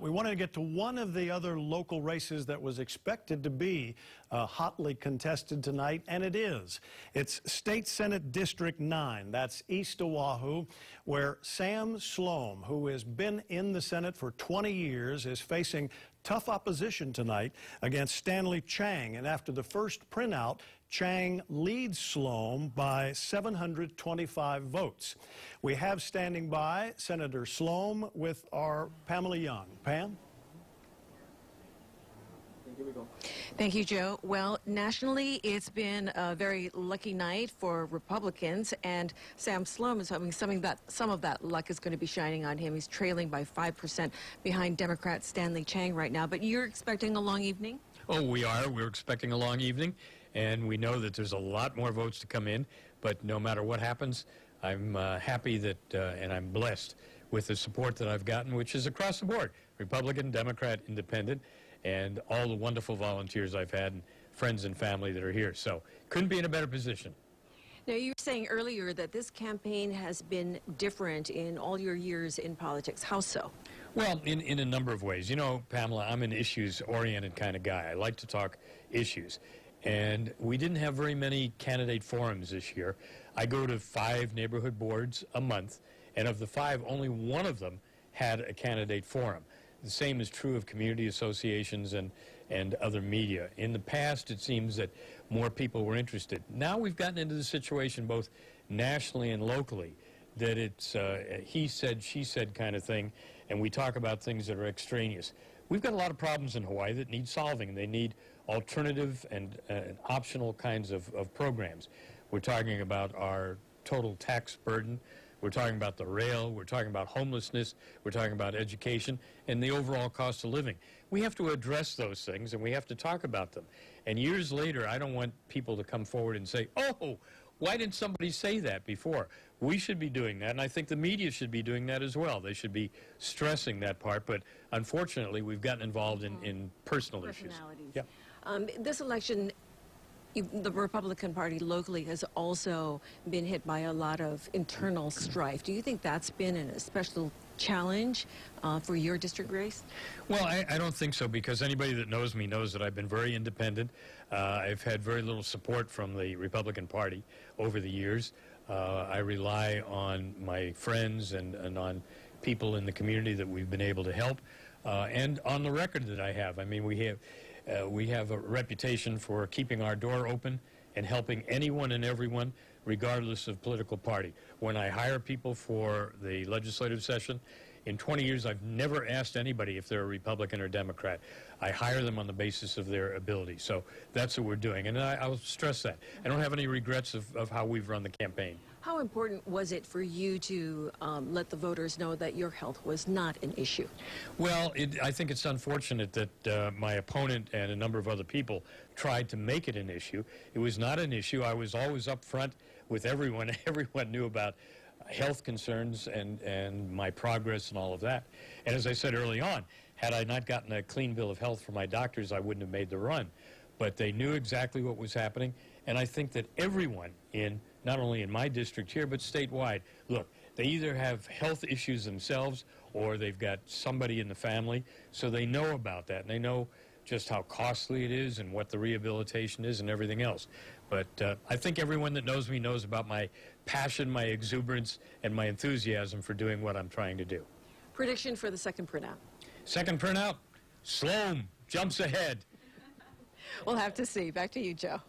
We wanted to get to one of the other local races that was expected to be hotly contested tonight, and it is. It's State Senate District 9. That's East Oahu, where Sam Sloan, who has been in the Senate for 20 years, is facing tough opposition tonight against Stanley Chang. And after the first printout, Chang leads Sloan by 725 votes. We have standing by Senator Sloan with our Pamela Young. Pam? Here we go. Thank you, Joe. Well, nationally, it's been a very lucky night for Republicans, and Sam Sloan is having some of that luck is going to be shining on him. He's trailing by 5% behind Democrat Stanley Chang right now. But you're expecting a long evening? Oh, we are. We're expecting a long evening, and we know that there's a lot more votes to come in. But no matter what happens, I'm happy that, and I'm blessed with the support that I've gotten, which is across the board, Republican, Democrat, Independent, and all the wonderful volunteers I've had and friends and family that are here. So couldn't be in a better position. Now, you were saying earlier that this campaign has been different in all your years in politics. How so? Well, in a number of ways. You know, Pamela, I'm an issues-oriented kind of guy. I like to talk issues. And we didn't have very many candidate forums this year. I go to 5 neighborhood boards a month, and of the 5, only one of them had a candidate forum. The same is true of community associations and other media. In the past, it seems that more people were interested. Now we've gotten into the situation, both nationally and locally, that it's he said, she said kind of thing, and we talk about things that are extraneous. We've got a lot of problems in Hawaii that need solving. They need alternative and optional kinds of programs. We're talking about our total tax burden. We're talking about the rail, we're talking about homelessness, we're talking about education, and the overall cost of living. We have to address those things, and we have to talk about them. And years later, I don't want people to come forward and say, oh, why didn't somebody say that before? We should be doing that, and I think the media should be doing that as well. They should be stressing that part, but unfortunately, we've gotten involved in personal issues. Yeah. This election, the Republican Party locally has also been hit by a lot of internal strife. Do you think that's been a special challenge for your district race? Well, I don't think so, because anybody that knows me knows that I've been very independent. I've had very little support from the Republican Party over the years. I rely on my friends and on people in the community that we've been able to help, and on the record that I have. I mean, we have a reputation for keeping our door open and helping anyone and everyone, regardless of political party. When I hire people for the legislative session, in 20 years, I've never asked anybody if they're a Republican or Democrat. I hire them on the basis of their ability. So that's what we're doing. And I'll stress that. I don't have any regrets of how we've run the campaign. How important was it for you to let the voters know that your health was not an issue? Well, I think it's unfortunate that my opponent and a number of other people tried to make it an issue. It was not an issue. I was always up front with everyone. Everyone knew about health concerns and my progress and all of that. And as I said early on, had I not gotten a clean bill of health from my doctors, I wouldn't have made the run. But they knew exactly what was happening, and I think that everyone not only in my district here, but statewide, look, they either have health issues themselves or they've got somebody in the family, so they know about that, and they know just how costly it is and what the rehabilitation is and everything else. But I think everyone that knows me knows about my passion, my exuberance, and my enthusiasm for doing what I'm trying to do. Prediction for the second printout? Second printout, Sloan jumps ahead. We'll have to see. Back to you, Joe.